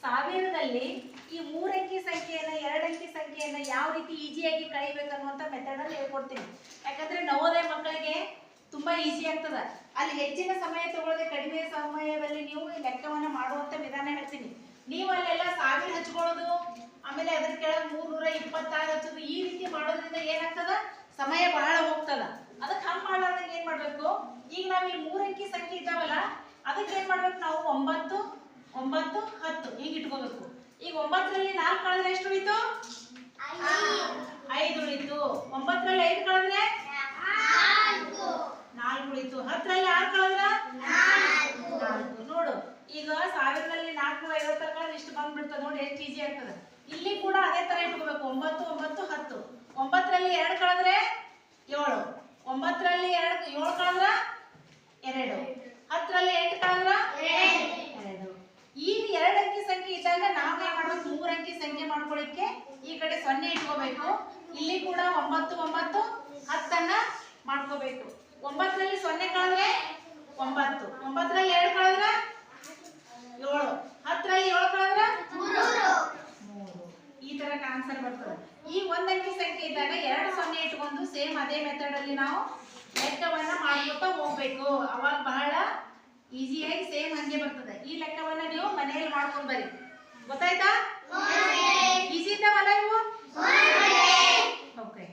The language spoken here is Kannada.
ಸಾವಿರದಲ್ಲಿ ಈ 3 ಅಂಕಿ ಸಂಖ್ಯೆಯನ್ನ 2 ಅಂಕಿ ಸಂಖ್ಯೆಯನ್ನ ಯಾವ ರೀತಿ ಈಸಿಯಾಗಿ ಕಳಿಬೇಕು ಅನ್ನುವಂಥ ಮೆಥಡಲ್ಲಿ ಹೇಳ್ಕೊಡ್ತೀನಿ. ಯಾಕಂದ್ರೆ ನವೋದಯ ಮಕ್ಕಳಿಗೆ ತುಂಬಾ ಈಸಿ ಆಗ್ತದ. ಅಲ್ಲಿ ಹೆಚ್ಚಿನ ಸಮಯ ತಗೊಳ್ಳದೆ ಕಡಿಮೆ ಸಮಯದಲ್ಲಿ ನೀವು ಲೆಕ್ಕವನ್ನ ಮಾಡುವಂತ ವಿಧಾನ ಹೇಳ್ತೀನಿ. ನೀವು ಅಲ್ಲೆಲ್ಲ 1000 ಹಚ್ಕೊಳ್ಳೋದು, ಆಮೇಲೆ ಅದ್ರ ಕೆಳಗೆ 326 ಹಚ್ಚೋದು, ಈ ರೀತಿ ಮಾಡೋದ್ರಿಂದ ಏನಾಗ್ತದ, ಸಮಯ ಬಹಳ ಹೋಗ್ತದ. ಅದಕ್ಕೆ ಹಂಗೆ ಮಾಡಲಾರ್ದಂಗೆ ಏನ್ ಮಾಡ್ಬೇಕು, ಈಗ ನಾವು ಈ 3 ಅಂಕಿ ಸಂಖ್ಯೆ ಇದ್ದಾವಲ್ಲ ಅದಕ್ಕೆ ಏನ್ ಮಾಡ್ಬೇಕು, ನಾವು 9 9 10 ಹೀಗೆ ಇಟ್ಕೋಬೇಕು. ಈಗ 9ರಲ್ಲಿ 4 ಕಳೆದ್ರೆ ಎಷ್ಟು ಉಳಿತು? 5 ಉಳಿತು. 9ರಲ್ಲಿ 5 ಕಳೆದ್ರೆ 4 ಉಳಿತು. 10ರಲ್ಲಿ 6 ಕಳೆದ್ರೆ 4. ನೋಡು, ಈಗ 1000ರಲ್ಲಿ 450 ಕಳೆದ್ರೆ ಇಷ್ಟು ಬಂದ್ಬಿಡ್ತದೆ. ನೋಡಿ ಎಷ್ಟು ಈಸಿ ಆಗ್ತದೆ. ಇಲ್ಲಿ ಕೂಡ ಅದೇ ತರ ಇಟ್ಕೋಬೇಕು. 9 9 10. 9ರಲ್ಲಿ 2 ಕಳೆದ್ರೆ 7. 9ರಲ್ಲಿ 7 ಕಳೆದ್ರೆ 2. 10ರಲ್ಲಿ 8 ಕಳೆದ್ರೆ 2. ಈಗ 2 ಅಂಕಿ ಸಂಖ್ಯೆ ಇದ್ದಾಗ ನಾವು ಏನ್ ಮಾಡ್ಬೇಕು, 3 ಅಂಕಿ ಸಂಖ್ಯೆ ಮಾಡ್ಕೊಳ್ಳಿಕ್ಕೆ ಈ ಕಡೆ 0 ಇಟ್ಕೋಬೇಕು. ಇಲ್ಲಿ ಕೂಡ 9 9 10 ಮಾಡ್ಕೋಬೇಕು. 9ರಲ್ಲಿ 0 ಕಳೆದ್ರೆ 9. 9ರಲ್ಲಿ 2 ಕಳೆದ್ರೆ 7. 10ರಲ್ಲಿ 7 ಕಳೆದ್ರೆ 3. ಈ ತರ ಆನ್ಸರ್ ಬರ್ತದೆ. ಈ 1 ಅಂಕಿ ಸಂಖ್ಯೆ ಇದ್ದಾಗ 2 0 ಇಟ್ಕೊಂಡು ಸೇಮ್ ಅದೇ ಮೆಥಡ್ ಅಲ್ಲಿ ನಾವು ಲೆಕ್ಕವನ್ನ ಮಾಡ್ಕೊತಾ ಹೋಗ್ಬೇಕು. ಅವಾಗ ಬಹಳ ಈಸಿಯಾಗಿ ಸೇಮ್ ಹಂಗೆ ಬರ್ತದೆ. ಈ ಲೆಕ್ಕವನ್ನ ನೀವು ಮನೆಯಲ್ಲಿ ಮಾಡ್ಕೊಂಡು ಬರಿ. ಗೊತ್ತಾಯ್ತಾ? ಈಸಿ ಇದ್ದಾವಲ್ಲ ಇವು? ಓಕೆ.